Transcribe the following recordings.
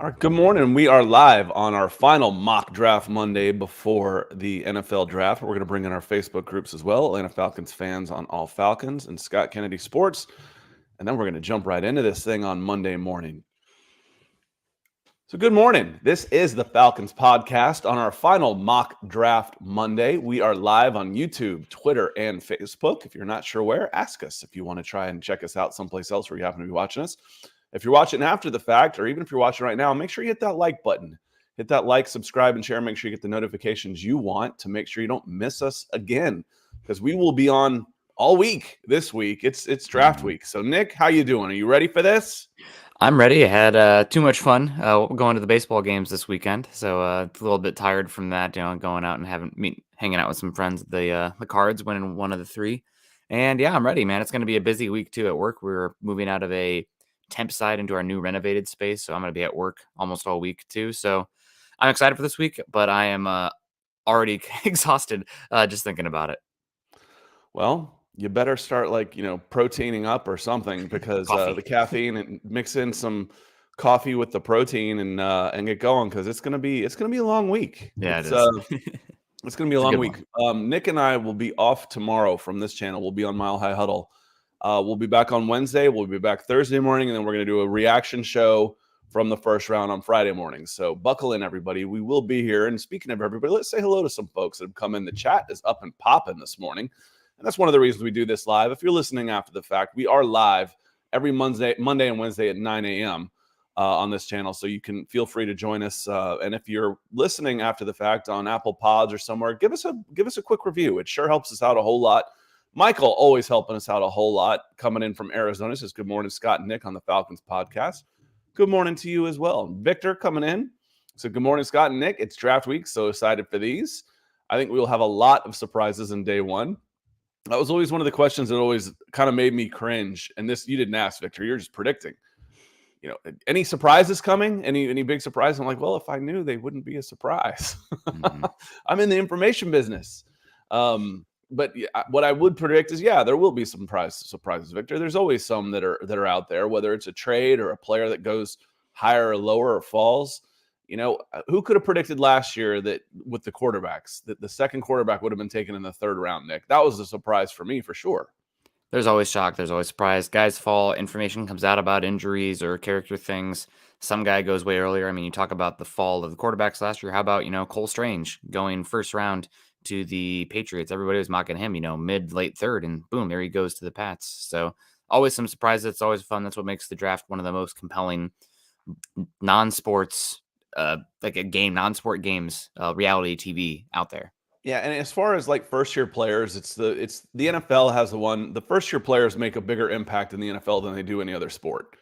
All right, good morning. We are live on our final mock draft Monday before the NFL draft. We're going to bring in our Facebook groups as well, Atlanta Falcons fans on All Falcons and Scott Kennedy Sports. And then we're going to jump right into this thing on Monday morning. So good morning. This is the Falcons Podcast on our final mock draft Monday. We are live on YouTube, Twitter, and Facebook. If you're not sure where, ask us if you want to try and check us out someplace else where you happen to be watching us. If you're watching after the fact, or even if you're watching right now, make sure you hit that like button. Hit that like, subscribe, and share. Make sure you get the notifications you want to make sure you don't miss us again, because we will be on all week this week. It's draft week. So, Nick, how you doing? Are you ready for this? I'm ready. I had too much fun going to the baseball games this weekend, so a little bit tired from that. Going out and hanging out with some friends at the Cards, winning one of the three, and yeah, I'm ready, man. It's going to be a busy week too at work. We're moving out of a temp site into our new renovated space, so I'm going to be at work almost all week too. So I'm excited for this week, but I am already exhausted just thinking about it. Well, you better start proteining up or something, because the caffeine, and mix in some coffee with the protein and get going, because it's gonna be a long week. Yeah, it is. It's gonna be a long week. Nick and I will be off tomorrow from this channel. We'll be on Mile High Huddle. We'll be back on Wednesday. We'll be back Thursday morning, and then we're gonna do a reaction show from the first round on Friday morning. So buckle in, everybody. We will be here. And speaking of everybody, let's say hello to some folks that have come in. The chat is up and popping this morning. And that's one of the reasons we do this live. If you're listening after the fact, we are live every Monday and Wednesday at 9 a.m. On this channel. So you can feel free to join us. And if you're listening after the fact on Apple Pods or somewhere, give us a quick review. It sure helps us out a whole lot. Michael always helping us out a whole lot, coming in from Arizona. Says, good morning, Scott and Nick on the Falcons podcast. Good morning to you as well. Victor coming in. So good morning, Scott and Nick. It's draft week. So excited for these. I think we will have a lot of surprises in day one. That was always one of the questions that always kind of made me cringe. And this, you didn't ask, Victor. You're just predicting. Any surprises coming? Any big surprise? I'm like, well, if I knew, they wouldn't be a surprise. Mm-hmm. I'm in the information business. But what I would predict is, there will be some surprises, Victor. There's always some that are out there, whether it's a trade or a player that goes higher or lower or falls. Who could have predicted last year that with the quarterbacks, that the second quarterback would have been taken in the third round, Nick? That was a surprise for me, for sure. There's always shock. There's always surprise. Guys fall. Information comes out about injuries or character things. Some guy goes way earlier. I mean, you talk about the fall of the quarterbacks last year. How about, Cole Strange going first round to the Patriots? Everybody was mocking him, mid, late third, and boom, there he goes to the Pats. So always some surprises. It's always fun. That's what makes the draft one of the most compelling non-sports, non-sport games, reality TV out there. Yeah, and as far as first-year players, it's the NFL has the first-year players make a bigger impact in the NFL than they do any other sport.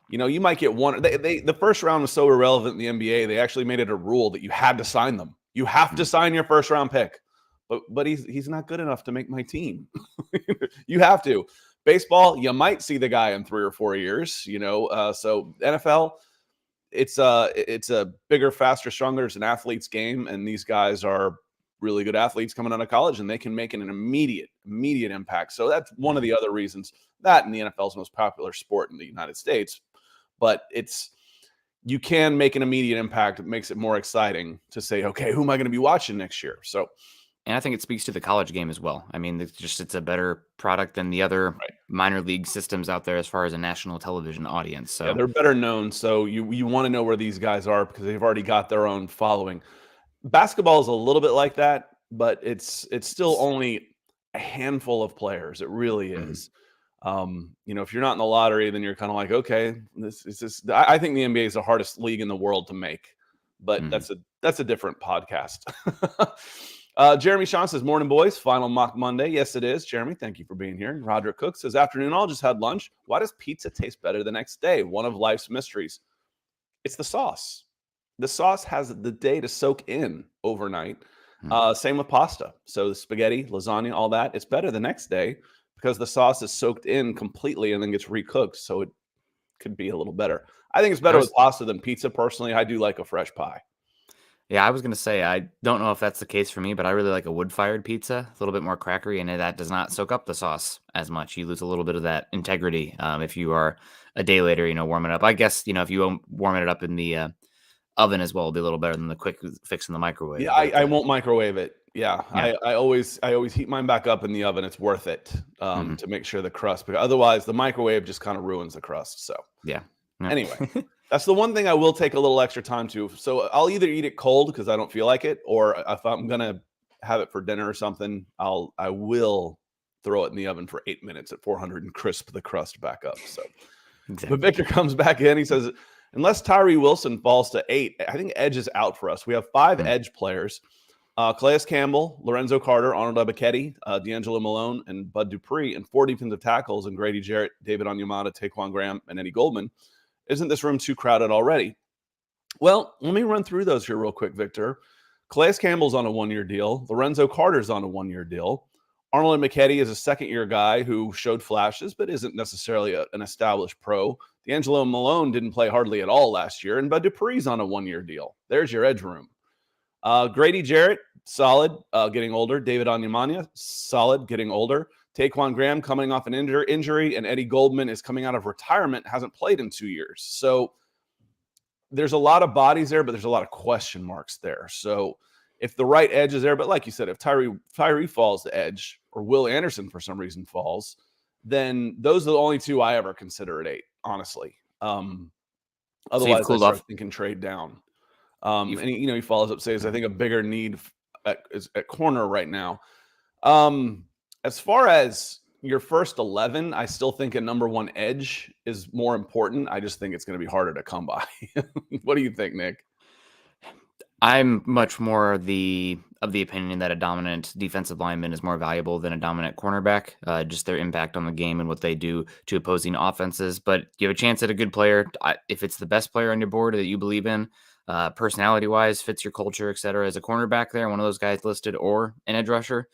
You might get one. The first round was so irrelevant in the NBA, they actually made it a rule that you had to sign them. You have to sign your first-round pick. But he's not good enough to make my team. You have to. Baseball, you might see the guy in 3 or 4 years. So NFL, it's a bigger, faster, stronger. It's an athlete's game, and these guys are really good athletes coming out of college, and they can make an immediate impact. So that's one of the other reasons that in the NFL's most popular sport in the United States. But you can make an immediate impact. It makes it more exciting to say, okay, who am I going to be watching next year? So, and I think it speaks to the college game as well. I mean, it's a better product than the other minor league systems out there as far as a national television audience. So they're better known. So you want to know where these guys are because they've already got their own following. Basketball is a little bit like that, but it's still only a handful of players. It really is. If you're not in the lottery, then you're kind of like, okay, this is just. I think the NBA is the hardest league in the world to make, but that's a different podcast. Jeremy Sean says, morning, boys. Final mock Monday. Yes, it is. Jeremy, thank you for being here. And Roderick Cook says, afternoon, all just had lunch. Why does pizza taste better the next day? One of life's mysteries. It's the sauce. The sauce has the day to soak in overnight. Same with pasta. So the spaghetti, lasagna, all that, it's better the next day because the sauce is soaked in completely and then gets recooked. So it could be a little better. I think it's better with pasta than pizza. Personally, I do like a fresh pie. Yeah, I was going to say, I don't know if that's the case for me, but I really like a wood-fired pizza, a little bit more crackery, and that does not soak up the sauce as much. You lose a little bit of that integrity if you are a day later, warm it up. I guess, if you warm it up in the oven as well, it'll be a little better than the quick fix in the microwave. Yeah, But I won't microwave it. Yeah, yeah. I always heat mine back up in the oven. It's worth it to make sure the crust, because otherwise the microwave just kind of ruins the crust. So Yeah. anyway, that's the one thing I will take a little extra time to. So I'll either eat it cold because I don't feel like it, or if I'm gonna have it for dinner or something, I will throw it in the oven for 8 minutes at 400 and crisp the crust back up. So, Exactly. but Victor comes back in. He says, unless Tyree Wilson falls to 8, I think edge is out for us. We have 5 edge players. Calais Campbell, Lorenzo Carter, Arnold Ebiketie, D'Angelo Malone, and Bud Dupree, and 4 defensive tackles, and Grady Jarrett, David Onyemata, Taquan Graham, and Eddie Goldman. Isn't this room too crowded already? Well, let me run through those here real quick, Victor. Calais Campbell's on a 1-year deal. Lorenzo Carter's on a 1-year deal. Arnold Ebiketie is a second-year guy who showed flashes, but isn't necessarily an established pro. D'Angelo Malone didn't play hardly at all last year, and Bud Dupree's on a 1-year deal. There's your edge room. Grady Jarrett, solid, getting older. David Onyemata, solid, getting older. Taquan Graham coming off an injury, and Eddie Goldman is coming out of retirement, hasn't played in 2 years. So there's a lot of bodies there, but there's a lot of question marks there. So if the right edge is there, but like you said, if Tyree falls to edge, or Will Anderson for some reason falls, then those are the only 2 I ever consider at 8, honestly. Otherwise, I start thinking trade down. And he follows up, says, I think a bigger need at corner right now. As far as your first 11, I still think a number 1 edge is more important. I just think it's going to be harder to come by. What do you think, Nick? I'm much more of the opinion that a dominant defensive lineman is more valuable than a dominant cornerback, just their impact on the game and what they do to opposing offenses. But you have a chance at a good player. If it's the best player on your board that you believe in, personality-wise, fits your culture, et cetera, as a cornerback there, one of those guys listed, or an edge rusher,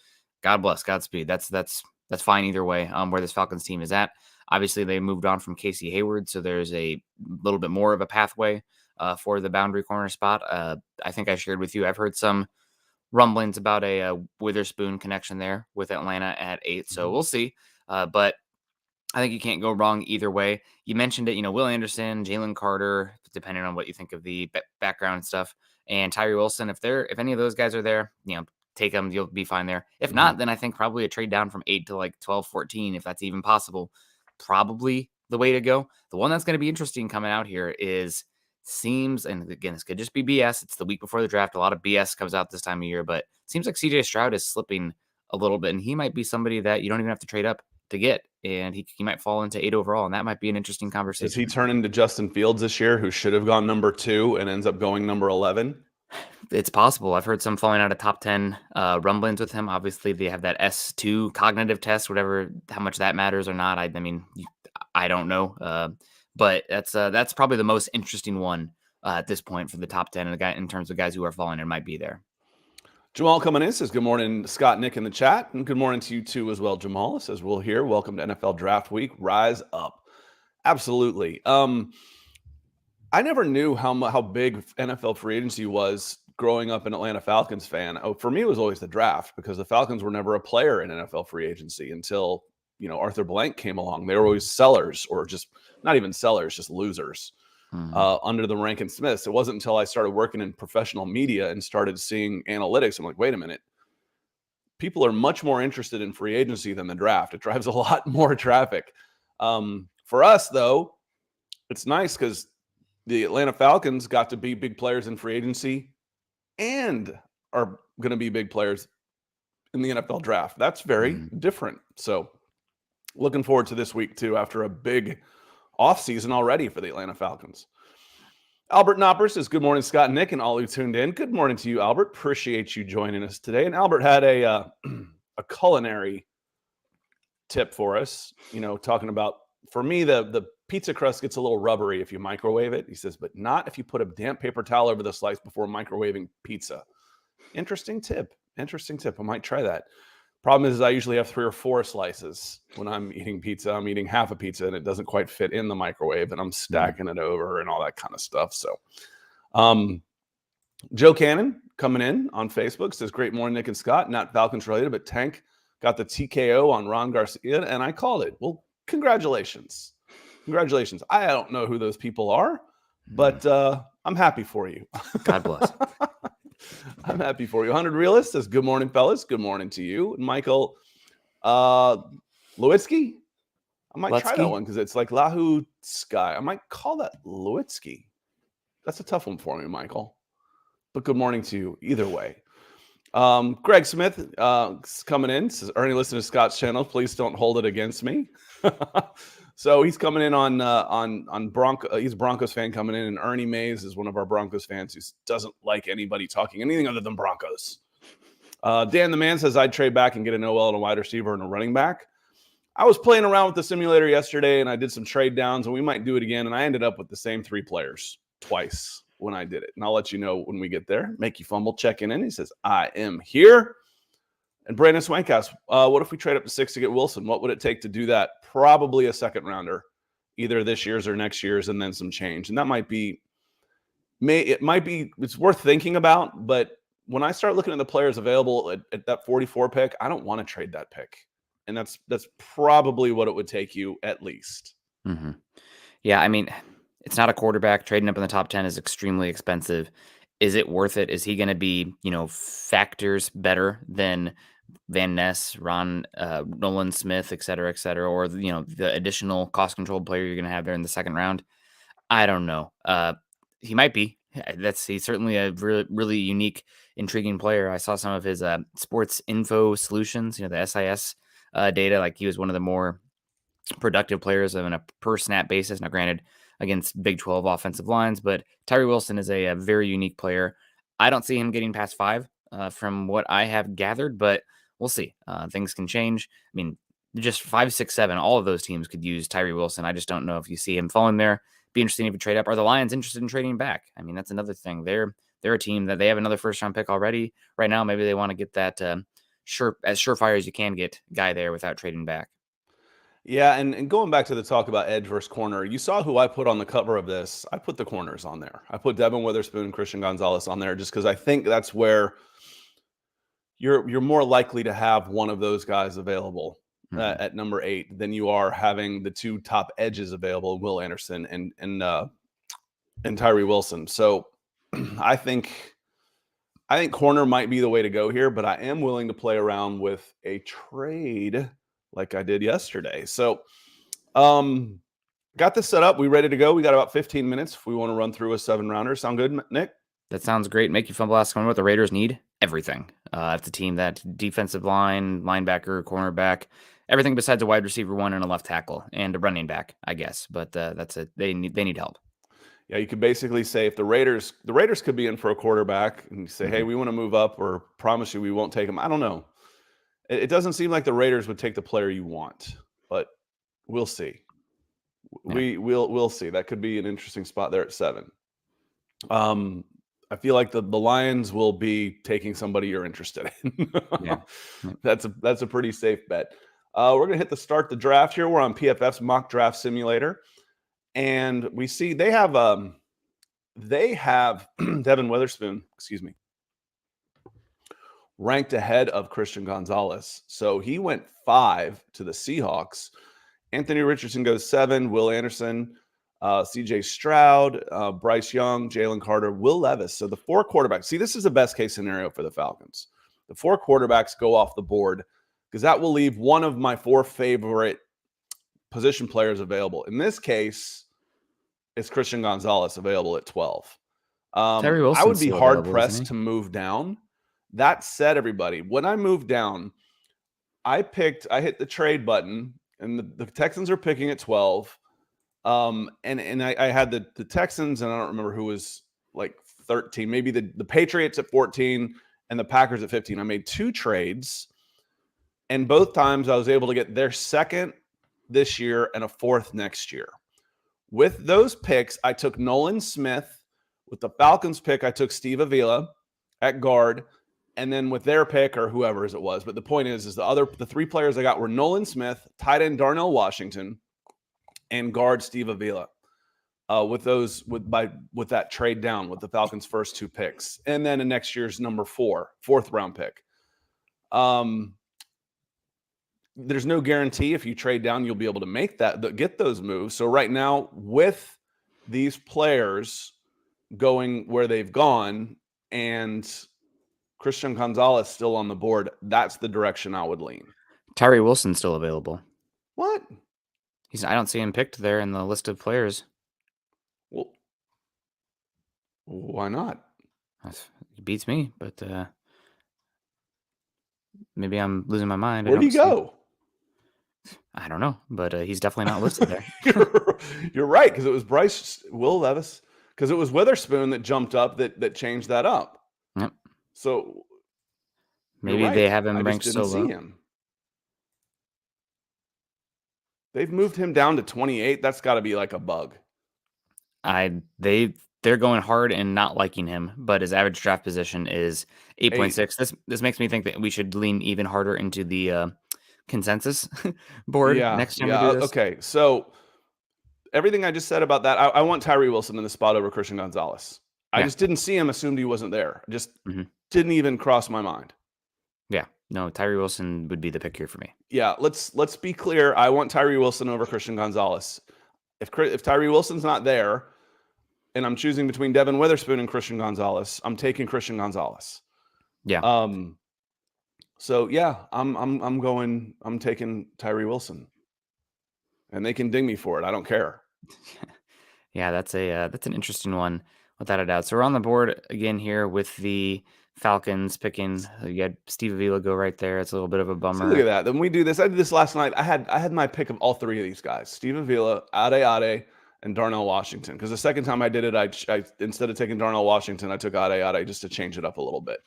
God bless, Godspeed. That's fine either way where this Falcons team is at. Obviously, they moved on from Casey Hayward, so there's a little bit more of a pathway for the boundary corner spot. I think I shared with you, I've heard some rumblings about a Witherspoon connection there with Atlanta at 8, so we'll see. But I think you can't go wrong either way. You mentioned it, Will Anderson, Jalen Carter, depending on what you think of the background stuff, and Tyree Wilson. If any of those guys are there, take them, you'll be fine there. If not, then I think probably a trade down from 8 to like 12, 14, if that's even possible, probably the way to go. The one that's going to be interesting coming out here seems, and again, this could just be BS. It's the week before the draft. A lot of BS comes out this time of year, but it seems like CJ Stroud is slipping a little bit, and he might be somebody that you don't even have to trade up to get, and he might fall into 8 overall, and that might be an interesting conversation. Does he turn into Justin Fields this year, who should have gone number 2 and ends up going number 11? It's possible. I've heard some falling out of top 10 rumblings with him. Obviously, they have that S2 cognitive test, whatever, how much that matters or not. I mean, I don't know. But that's probably the most interesting one at this point for the top 10 in terms of guys who are falling and might be there. Jamal coming in says, good morning, Scott, Nick in the chat. And good morning to you too as well, Jamal. It says, Will here. Welcome to NFL Draft Week. Rise up. Absolutely. I never knew how big NFL free agency was growing up an Atlanta Falcons fan. For me, it was always the draft, because the Falcons were never a player in NFL free agency until, Arthur Blank came along. They were always sellers, or just not even sellers, just losers under the Rankin Smiths. It wasn't until I started working in professional media and started seeing analytics, I'm like, wait a minute. People are much more interested in free agency than the draft. It drives a lot more traffic. For us, though, it's nice because the Atlanta Falcons got to be big players in free agency and are going to be big players in the NFL draft. That's very different. So looking forward to this week too, after a big offseason already for the Atlanta Falcons. Albert Knopper says, good morning, Scott and Nick, and all who tuned in. Good morning to you, Albert. Appreciate you joining us today. And Albert had a culinary tip for us, talking about, for me, the pizza crust gets a little rubbery if you microwave it. He says, but not if you put a damp paper towel over the slice before microwaving pizza. Interesting tip. I might try that. Problem is I usually have 3 or 4 slices when I'm eating pizza. I'm eating half a pizza and it doesn't quite fit in the microwave, and I'm stacking it over and all that kind of stuff. So Joe Cannon coming in on Facebook says, great morning, Nick and Scott. Not Falcons related, but Tank got the TKO on Ron Garcia, and I called it. Well, congratulations. Congratulations. I don't know who those people are, but I'm happy for you. God bless. I'm happy for you. 100 Realist says, good morning, fellas. Good morning to you. Michael Lewitsky. I might try that one because it's like Lahu Sky. I might call that Lewitsky. That's a tough one for me, Michael. But good morning to you either way. Greg Smith coming in, says, Ernie, listen to Scott's channel. Please don't hold it against me. So he's coming in on Bronco. He's a Broncos fan coming in, and Ernie Mays is one of our Broncos fans who doesn't like anybody talking anything other than Broncos. Dan the Man says, I'd trade back and get an OL and a wide receiver and a running back. I was playing around with the simulator yesterday, and I did some trade downs, and we might do it again, and I ended up with the same 3 players twice when I did it. And I'll let you know when we get there. Make you fumble, checking in. He says, I am here. And Brandon Swank asks, what if we trade up to 6 to get Wilson? What would it take to do that? Probably a second rounder, either this year's or next year's, and then some change. And that it's worth thinking about. But when I start looking at the players available at that 44 pick, I don't want to trade that pick. And that's probably what it would take you at least. Mm-hmm. Yeah, I mean, it's not a quarterback. Trading up in the top 10 is extremely expensive. Is it worth it? Is he going to be, factors better than Van Ness, Nolan Smith, et cetera, or, the additional cost-controlled player you're going to have there in the second round? I don't know. He might be. He's certainly a really, really unique, intriguing player. I saw some of his sports info solutions, the SIS data. Like, he was one of the more productive players on a per snap basis. Now, granted, against Big 12 offensive lines, but Tyree Wilson is a very unique player. I don't see him getting past 5 from what I have gathered, but we'll see. Things can change. I mean, just 5, 6, 7, all of those teams could use Tyree Wilson. I just don't know if you see him falling there. Be interesting if you trade up. Are the Lions interested in trading back? I mean, that's another thing. They're a team that they have another first-round pick already. Right now, maybe they want to get that as surefire as you can get guy there without trading back. Yeah, and going back to the talk about edge versus corner, you saw who I put on the cover of this. I put the corners on there. I put Devin Witherspoon and Christian Gonzalez on there just because I think that's where you're more likely to have one of those guys available at number 8 than you are having the 2 top edges available, Will Anderson and Tyree Wilson. So I think corner might be the way to go here, but I am willing to play around with a trade like I did yesterday. So got this set up. We ready to go. We got about 15 minutes if we want to run through a 7-rounder. Sound good, Nick? That sounds great. Make you fumble, ask what the Raiders need. Everything. It's a team that defensive line, linebacker, cornerback, everything besides a wide receiver 1 and a left tackle and a running back, I guess. But that's it. They need help. Yeah, you could basically say if the Raiders could be in for a quarterback and you say, hey, we want to move up or promise you we won't take them. I don't know. It doesn't seem like the Raiders would take the player you want, but we'll see. Yeah. We'll see. That could be an interesting spot there at 7. I feel like the Lions will be taking somebody you're interested in. Yeah. That's a pretty safe bet. We're gonna hit the draft here. We're on PFF's mock draft simulator, and we see they have Devin Witherspoon. Excuse me. Ranked ahead of Christian Gonzalez. So he went 5 to the Seahawks. Anthony Richardson goes 7, Will Anderson, CJ Stroud, Bryce Young, Jalen Carter, Will Levis. So the 4 quarterbacks. See, this is the best case scenario for the Falcons. The 4 quarterbacks go off the board because that will leave one of my 4 favorite position players available. In this case, it's Christian Gonzalez available at 12. I would be hard-pressed to move down. That said, everybody, when I moved down, I hit the trade button, and the Texans are picking at 12. And I had the Texans, and I don't remember who was like 13, maybe the Patriots at 14 and the Packers at 15. I made 2 trades, and both times I was able to get their second this year and a 4th next year. With those picks, I took Nolan Smith. With the Falcons pick, I took Steve Avila at guard. And then with their pick, or whoever's it was, but the point is the 3 players I got were Nolan Smith, tight end Darnell Washington, and guard Steve Avila. with that trade down with the Falcons' first 2 picks, and then in next year's number 4th round pick. There's no guarantee if you trade down you'll be able to get those moves. So right now, with these players going where they've gone and Christian Gonzalez still on the board, that's the direction I would lean. Tyree Wilson's still available. What? I don't see him picked there in the list of players. Well, why not? He beats me, but maybe I'm losing my mind. Where'd he go? I don't know, but he's definitely not listed there. You're right, because it was Will Levis, because it was Witherspoon that jumped up that changed that up. Yep. So maybe they have him ranked so low. They've moved him down to 28. That's got to be like a bug. They're going hard and not liking him, but his average draft position is 8.6. This makes me think that we should lean even harder into the consensus board next time we do this. Okay, so everything I just said about that, I want Tyree Wilson in the spot over Christian Gonzalez. I just didn't see him, assumed he wasn't there. Just didn't even cross my mind. Yeah, no, Tyree Wilson would be the pick here for me. Yeah, let's be clear. I want Tyree Wilson over Christian Gonzalez. If Tyree Wilson's not there, and I'm choosing between Devin Witherspoon and Christian Gonzalez, I'm taking Christian Gonzalez. Yeah. So yeah, I'm taking Tyree Wilson, and they can ding me for it. I don't care. Yeah, that's an interesting one without a doubt. So we're on the board again here with the Falcons picking. You had Steve Avila go right there. It's a little bit of a bummer. So look at that. Then we do this. I did this last night. I had my pick of all 3 of these guys: Steve Avila, Ade, and Darnell Washington. Because the second time I did it, I instead of taking Darnell Washington, I took Ade just to change it up a little bit.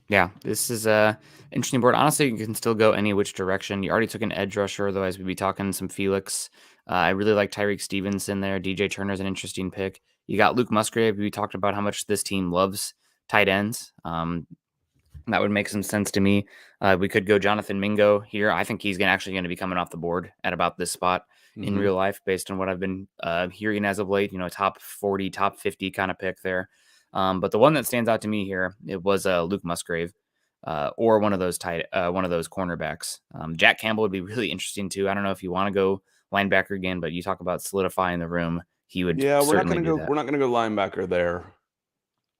Yeah, this is a interesting board. Honestly, you can still go any which direction. You already took an edge rusher, otherwise we'd be talking some Felix. I really like Tyreek Stevenson there. DJ Turner's an interesting pick. You got Luke Musgrave. We talked about how much this team loves tight ends. That would make some sense to me. We could go Jonathan Mingo here. I think he's actually going to be coming off the board at about this spot in real life, based on what I've been hearing as of late. Top 40, top 50 kind of pick there. But the one that stands out to me here, it was Luke Musgrave, or one of those cornerbacks. Jack Campbell would be really interesting too. I don't know if you want to go linebacker again, but you talk about solidifying the room. He would. Yeah, we're not going to go linebacker there.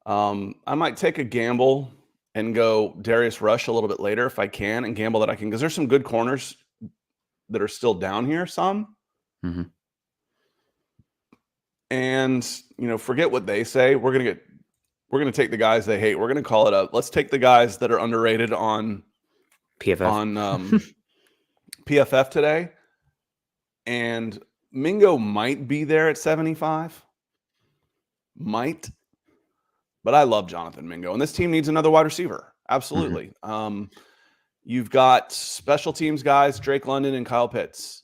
I might take a gamble and go Darius Rush a little bit later if I can, and gamble that I can, because there's some good corners that are still down here. Some. Mm-hmm. And forget what they say. We're gonna take the guys they hate. We're gonna call it up. Let's take the guys that are underrated on PFF. On PFF today. And Mingo might be there at 75. Might. But I love Jonathan Mingo, and this team needs another wide receiver. Absolutely. Mm-hmm. You've got special teams guys, Drake London and Kyle Pitts,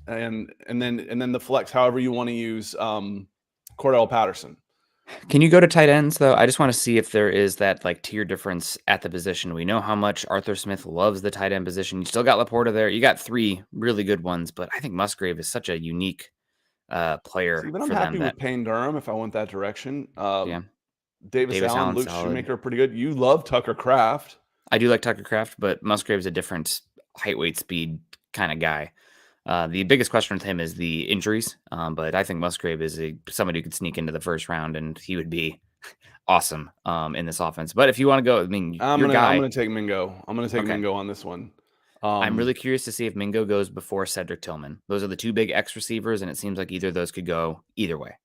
and then the flex, however you want to use Cordell Patterson. Can you go to tight ends though? I just want to see if there is that tier difference at the position. We know how much Arthur Smith loves the tight end position. You still got Laporta there. You got 3 really good ones, but I think Musgrave is such a unique player. See, but I'm happy with Payne Durham if I went that direction. Yeah. Davis Allen, Luke Shoemaker, pretty good. You love Tucker Kraft. I do like Tucker Kraft, but Musgrave's a different height, weight, speed kind of guy. The biggest question with him is the injuries, but I think Musgrave is somebody who could sneak into the first round, and he would be awesome in this offense. But if you want to go, I'm going to take Mingo. I'm going to take Mingo on this one. I'm really curious to see if Mingo goes before Cedric Tillman. Those are the 2 big X receivers, and it seems like either of those could go either way.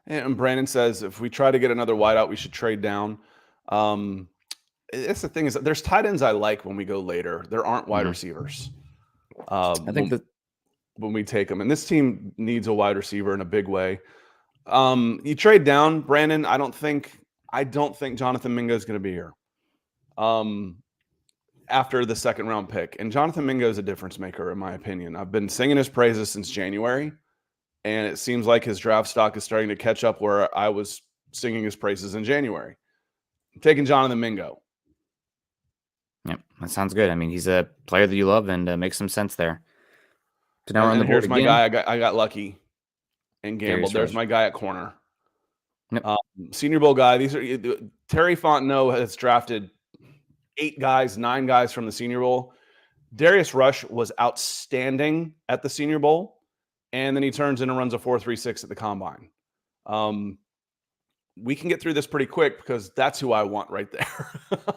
And Brandon says if we try to get another wideout, we should trade down. That's the thing, is that there's tight ends I like when we go later. There aren't wide receivers. I think that when we take them, and this team needs a wide receiver in a big way. You trade down, Brandon. I don't think Jonathan Mingo is going to be here after the 2nd round pick. And Jonathan Mingo is a difference maker, in my opinion. I've been singing his praises since January, and it seems like his draft stock is starting to catch up where I was singing his praises in January. I'm taking Jonathan Mingo. Yep, that sounds good. He's a player that you love, and makes some sense there. So now we're on the board again. Here's my guy. I got lucky. and gambled. There's my guy at corner. Yep. Senior Bowl guy. These are Terry Fontenot has drafted 9 guys from the Senior Bowl. Darius Rush was outstanding at the Senior Bowl, and then he turns in and runs a 4.36 at the Combine. We can get through this pretty quick because that's who I want right there.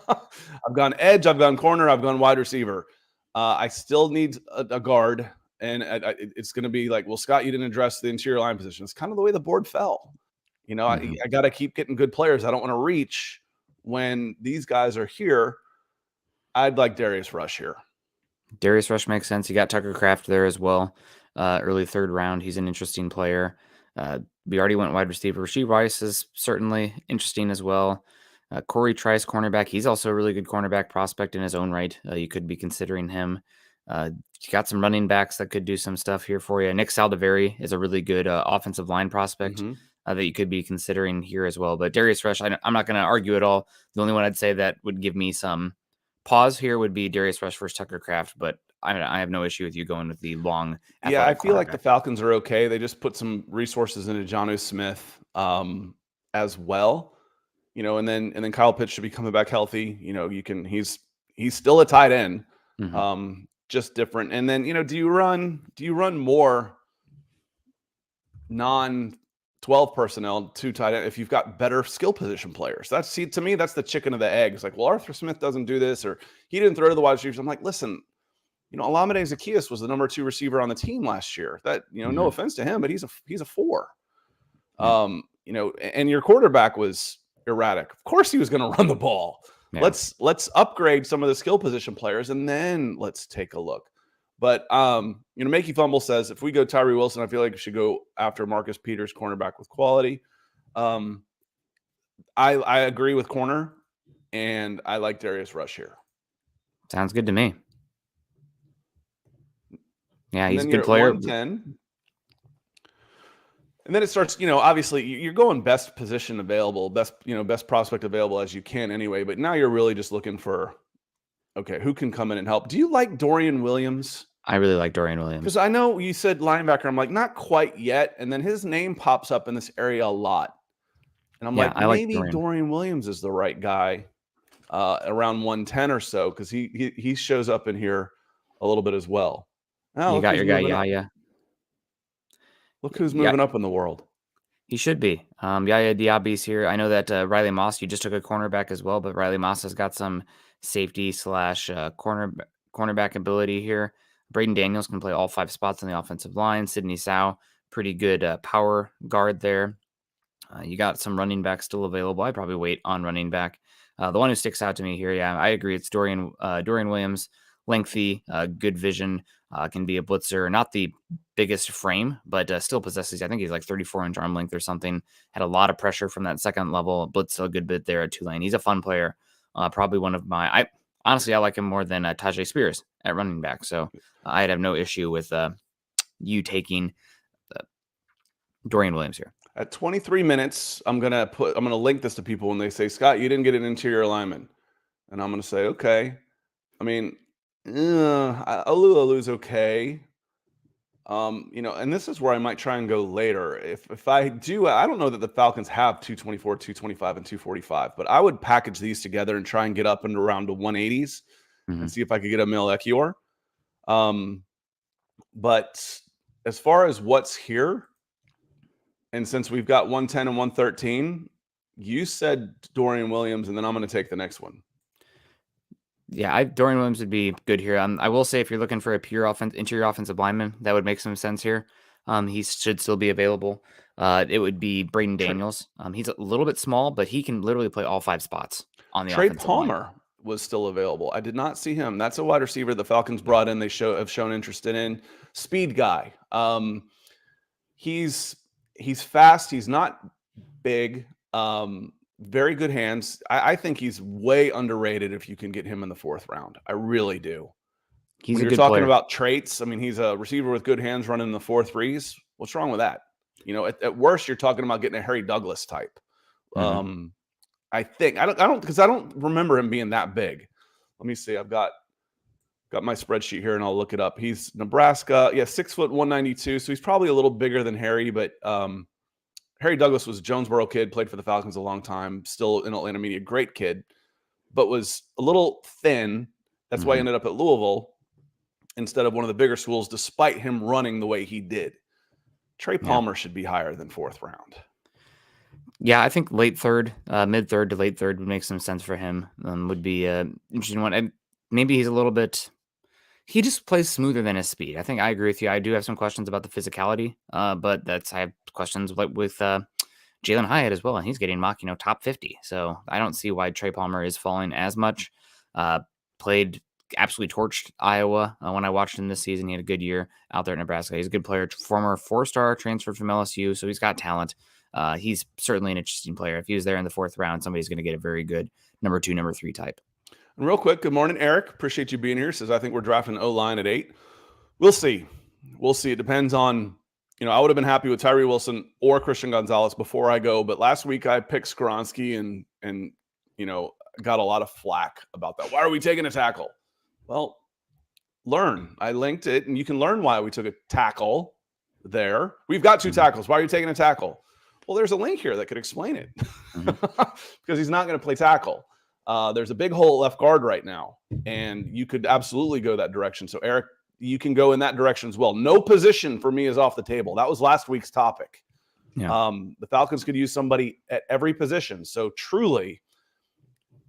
I've gone edge, I've gone corner, I've gone wide receiver. I still need a guard, and it's going to be like, well, Scott, you didn't address the interior line position. It's kind of the way the board fell. You know, I got to keep getting good players. I don't want to reach when these guys are here. I'd like Darius Rush here. Darius Rush makes sense. You got Tucker Kraft there as well. Early 3rd round. He's an interesting player. We already went wide receiver. Rashee Rice is certainly interesting as well. Corey Trice, cornerback. He's also a really good cornerback prospect in his own right. You could be considering him. You got some running backs that could do some stuff here for you. Nick Saldiveri is a really good offensive line prospect that you could be considering here as well. But Darius Rush, I'm not going to argue at all. The only one I'd say that would give me some pause here would be Darius Rush versus Tucker Kraft, but I have no issue with you going with the long. Yeah, I feel like the Falcons are okay. They just put some resources into Jonnu Smith as well, you know, and then Kyle Pitts should be coming back healthy. You know, he's still a tight end, just different. And then, you know, do you run more non-12 personnel to tight end if you've got better skill position players? To me, that's the chicken of the egg. It's like, well, Arthur Smith doesn't do this, or he didn't throw to the wide receivers. I'm like, listen, you know, Olamide Zaccheaus was the number 2 receiver on the team last year. That, you know, no offense to him, but he's a 4. You know, and your quarterback was erratic. Of course he was going to run the ball. Yeah. Let's upgrade some of the skill position players, and then let's take a look. But, you know, Makey Fumble says, if we go Tyree Wilson, I feel like we should go after Marcus Peters, cornerback with quality. I agree with corner, and I like Darius Rush here. Sounds good to me. Yeah, he's a good player. 110. And then it starts, you know, obviously you're going best position available, best prospect available as you can anyway. But now you're really just looking for, okay, who can come in and help? Do you like Dorian Williams? I really like Dorian Williams. Because I know you said linebacker. I'm like, not quite yet. And then his name pops up in this area a lot. And I'm maybe Dorian Williams is the right guy around 110 or so, because he shows up in here a little bit as well. Oh, you got your guy, Yaya. Look who's moving up in the world. He should be. Yaya Diaby's here. I know that Riley Moss, you just took a cornerback as well, but Riley Moss has got some safety / cornerback ability here. Braden Daniels can play all 5 spots on the offensive line. Sidney Sow, pretty good power guard there. You got some running back still available. I'd probably wait on running back. The one who sticks out to me here, yeah, I agree. It's Dorian Williams. Lengthy, good vision, can be a blitzer. Not the biggest frame, but still possesses, I think he's like 34-inch arm length or something. Had a lot of pressure from that second level. Blitzed a good bit there at Tulane. He's a fun player. Probably one of my... Honestly, I like him more than Tajay Spears at running back. So I'd have no issue with you taking Dorian Williams here. At 23 minutes, I'm gonna link this to people when they say, Scott, you didn't get an interior lineman. And I'm gonna say, okay. I mean, Alualu's okay. You know, and this is where I might try and go later. If I do, I don't know that the Falcons have 224, 225, and 245, but I would package these together and try and get up and around the 180s and see if I could get a Mil Ekiyor. But as far as what's here, and since we've got 110 and 113, you said Dorian Williams, and then I'm going to take the next one. Yeah, Dorian Williams would be good here. I will say if you're looking for a pure interior offensive lineman, that would make some sense here. He should still be available. It would be Braden Daniels. He's a little bit small, but he can literally play all 5 spots on the offensive line. Trey Palmer was still available. I did not see him. That's a wide receiver the Falcons brought in. They have shown interest in. Speed guy. He's fast. He's not big. Very good hands. I think he's way underrated if you can get him in the 4th round. I really do. He's when a you're good talking player. About traits, I mean, he's a receiver with good hands running the 4.3s. What's wrong with that? You know, at worst, you're talking about getting a Harry Douglas type. I think I don't remember him being that big. Let me see. I've got Got my spreadsheet here, and I'll look it up. He's Nebraska. Yeah, 6 foot 192. So he's probably a little bigger than Harry, but Harry Douglas was a Jonesboro kid, played for the Falcons a long time, still in Atlanta media, great kid, but was a little thin. That's why he ended up at Louisville instead of one of the bigger schools, despite him running the way he did. Trey Palmer should be higher than 4th round. Yeah, I think late third, mid third to late third would make some sense for him. Would be an interesting one. And maybe he's a little bit. He just plays smoother than his speed. I think I agree with you. I do have some questions about the physicality, but I have questions with Jalen Hyatt as well, and he's getting mocked, top 50. So I don't see why Trey Palmer is falling as much. Played absolutely torched Iowa when I watched him this season. He had a good year out there at Nebraska. He's a good player, former 4-star, transferred from LSU, so he's got talent. He's certainly an interesting player. If he was there in the 4th round, somebody's going to get a very good number 2, number 3 type. And real quick, good morning, Eric. Appreciate you being here. Says, I think we're drafting O-line at 8. We'll see. It depends on, I would have been happy with Tyree Wilson or Christian Gonzalez before I go. But last week I picked Skoronski and got a lot of flack about that. Why are we taking a tackle? Well, learn. I linked it, and you can learn why we took a tackle there. We've got 2 tackles. Why are you taking a tackle? Well, there's a link here that could explain it because he's not going to play tackle. There's a big hole at left guard right now, and you could absolutely go that direction. So, Eric, you can go in that direction as well. No position for me is off the table. That was last week's topic. Yeah. The Falcons could use somebody at every position. So, truly,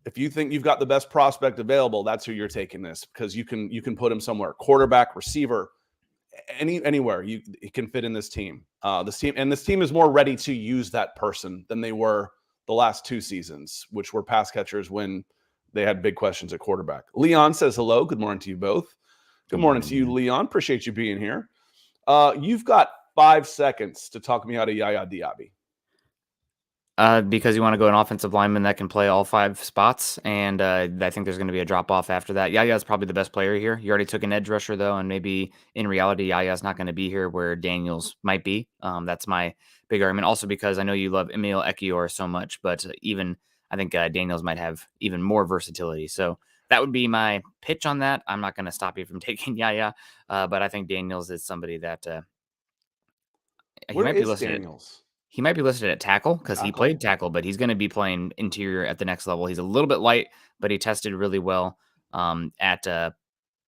if you think you've got the best prospect available, that's who you're taking this because you can put him somewhere. Quarterback, receiver, anywhere you can fit in this team. This team is more ready to use that person than they were the last 2 seasons, which were pass catchers when they had big questions at quarterback. Leon says hello. Good morning to you both. Good morning to you, Leon. Appreciate you being here. You've got 5 seconds to talk me out of Yaya Diaby. Because you want to go an offensive lineman that can play all 5 spots, and I think there's going to be a drop-off after that. Yaya's probably the best player here. You already took an edge rusher, though, and maybe in reality, Yaya's not going to be here where Daniels might be. That's my big argument. Also because I know you love Emil Ekiyor so much, but I think Daniels might have even more versatility. So that would be my pitch on that. I'm not going to stop you from taking Yaya, but I think Daniels is somebody that he might be listed. Daniels? He might be listed at tackle because he played tackle, but he's going to be playing interior at the next level. He's a little bit light, but he tested really well at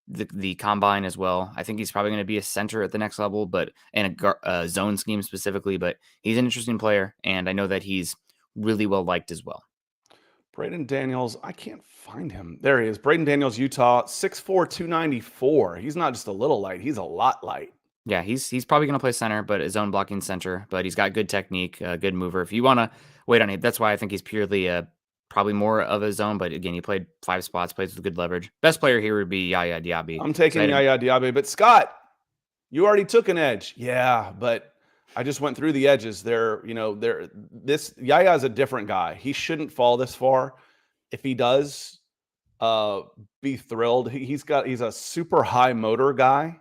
the combine as well. I think he's probably going to be a center at the next level, but in a zone scheme specifically. But he's an interesting player, and I know that he's really well liked as well. Braden Daniels, I can't find him. There he is. Braden Daniels, Utah, 6'4", 294. He's not just a little light; he's a lot light. Yeah, he's probably going to play center, but a zone blocking center. But he's got good technique, good mover. If you want to wait on him, that's why I think he's purely probably more of a zone. But again, he played 5 spots, plays with good leverage. Best player here would be Yaya Diaby. I'm taking Yaya Diaby, but Scott, you already took an edge. Yeah, but I just went through the edges. This Yaya is a different guy. He shouldn't fall this far. If he does, be thrilled. He's a super high motor guy.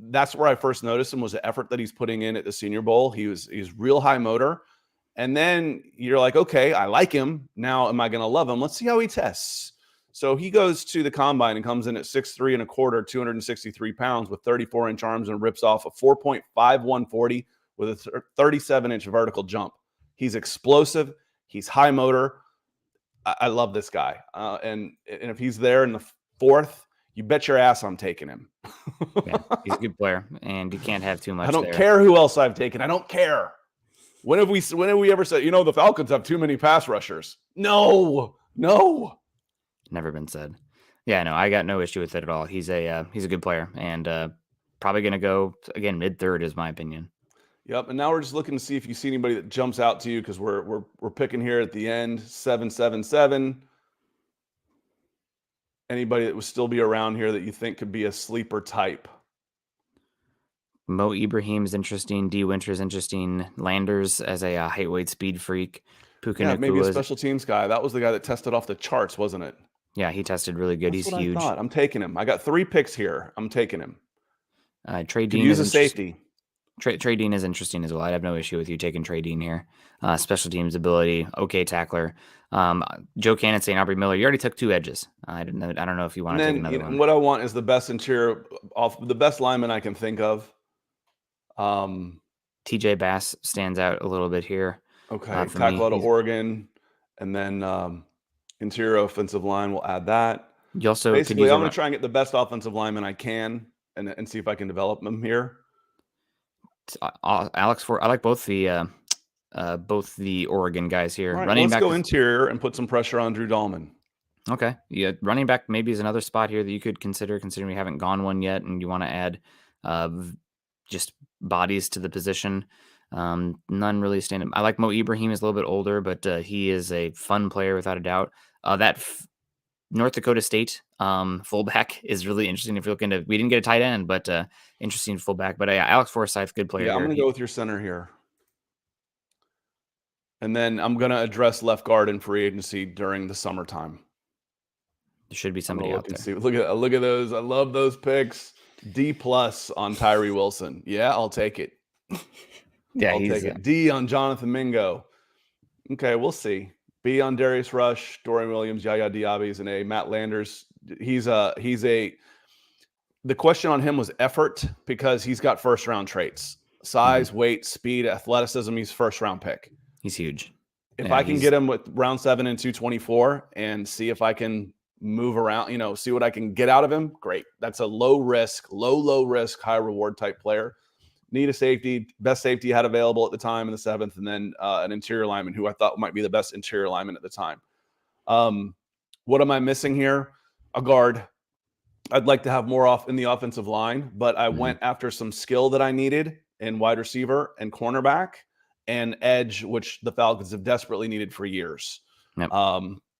That's where I first noticed him was the effort that he's putting in at the Senior Bowl. He's real high motor. And then you're like, okay, I like him. Now, am I going to love him? Let's see how he tests. So he goes to the combine and comes in at 6'3" and a quarter, 263 pounds with 34-inch arms and rips off a 4.5140 with a 37-inch vertical jump. He's explosive. He's high motor. I love this guy. And if he's there in the 4th, you bet your ass I'm taking him. Yeah, he's a good player, and you can't have too much. I don't care who else I've taken. I don't care. When have we ever said, the Falcons have too many pass rushers? No. Never been said. Yeah, no, I got no issue with it at all. He's a good player, and probably going to go again mid-third is my opinion. Yep, and now we're just looking to see if you see anybody that jumps out to you because we're picking here at the end 7-7-7. Anybody that would still be around here that you think could be a sleeper type? Mo Ibrahim's interesting. D. Winter's interesting. Landers as a height, weight, speed freak. Puka Nacua maybe a special teams guy. That was the guy that tested off the charts, wasn't it? Yeah, he tested really good. That's He's what huge. I thought. I'm taking him. I got 3 picks here. I'm taking him. Trey Dean use a safety. Trey Dean is interesting as well. I have no issue with you taking Trey Dean here. Special teams ability, okay tackler. Joe Cannon saying Aubrey Miller. You already took 2 edges. I don't know if you want to take another one. What I want is the best interior, the best lineman I can think of. TJ Bass stands out a little bit here. Okay, tackle out of Oregon, and then interior offensive line. We'll add that. You also basically, I'm going to try and get the best offensive lineman I can, and see if I can develop them here. Alex Ford. I like both the Oregon guys here. Right, running back. Let's go interior and put some pressure on Drew Dahlman. Okay, yeah, running back maybe is another spot here that you could consider, considering we haven't gone one yet, and you want to add just bodies to the position. None really stand up. I like Mo Ibrahim is a little bit older, but he is a fun player without a doubt. North Dakota State fullback is really interesting. If you're looking to, we didn't get a tight end, but interesting fullback. But Alex Forsyth, good player. Yeah, I'm going to go with your center here. And then I'm going to address left guard in free agency during the summertime. There should be somebody out there. Look at those. I love those picks. D+ on Tyree Wilson. Yeah, I'll take it. Yeah, I'll take it. D on Jonathan Mingo. Okay, we'll see. B on Darius Rush, Dorian Williams, Yaya Diaby's an A. Matt Landers. The question on him was effort, because he's got first round traits: size, weight, speed, athleticism. He's first round pick. He's huge. If I can get him with round 7 and 224 and see if I can move around, see what I can get out of him, great. That's a low risk, high reward type player. Need a safety, best safety you had available at the time in the 7th, and then an interior lineman who I thought might be the best interior lineman at the time. What am I missing here? A guard. I'd like to have more off in the offensive line, but I went after some skill that I needed in wide receiver and cornerback and edge, which the Falcons have desperately needed for years. Yep.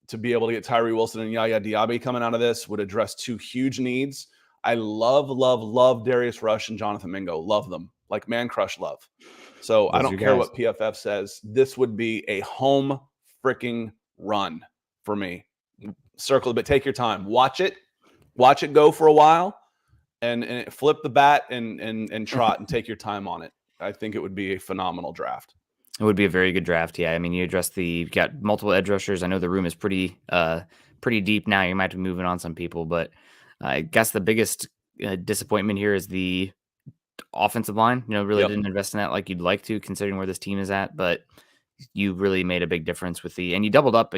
To be able to get Tyree Wilson and Yaya Diaby coming out of this would address 2 huge needs. I love Darius Rush and Jonathan Mingo. Love them. Like man crush love. So I don't care what PFF says. This would be a home freaking run for me. Circle it, but take your time. Watch it go for a while, and flip the bat and trot and take your time on it. I think it would be a phenomenal draft. It would be a very good draft. Yeah, I mean, you got multiple edge rushers. I know the room is pretty deep now. You might be moving on some people, but I guess the biggest disappointment here is the offensive line. Really didn't invest in that like you'd like to, considering where this team is at. But you really made a big difference and you doubled up,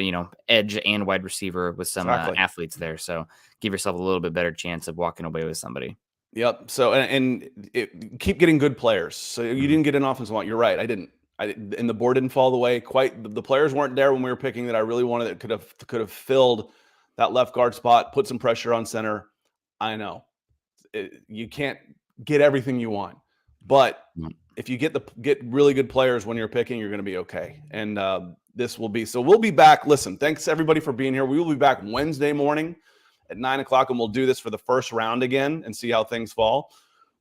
edge and wide receiver with some athletes there. So give yourself a little bit better chance of walking away with somebody. Yep. So keep getting good players. So you didn't get an offensive line. You're right. I didn't. And the board didn't fall the way quite. The players weren't there when we were picking that I really wanted. That could have filled that left guard spot, put some pressure on center. I know you can't get everything you want, but if you get really good players when you're picking, you're going to be okay. And this will be so. We'll be back. Listen, thanks everybody for being here. We will be back Wednesday morning at 9:00, and we'll do this for the first round again and see how things fall,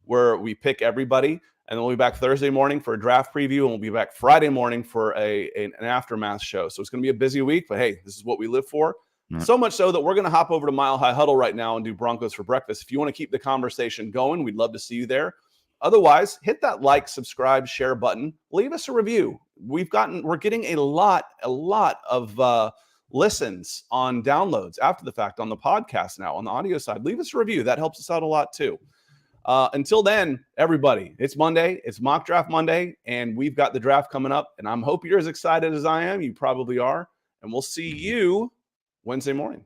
where we pick everybody. And then we'll be back Thursday morning for a draft preview, and we'll be back Friday morning for an aftermath show. So it's going to be a busy week, but hey, this is what we live for. So much so that we're going to hop over to Mile High Huddle right now and do Broncos for breakfast. If you want to keep the conversation going, we'd love to see you there. Otherwise, hit that like, subscribe, share button. Leave us a review. We're getting a lot of listens on downloads after the fact on the podcast now on the audio side. Leave us a review. That helps us out a lot too. Until then, everybody, it's Monday. It's Mock Draft Monday, and we've got the draft coming up. And I'm hoping you're as excited as I am. You probably are. And we'll see you Wednesday morning.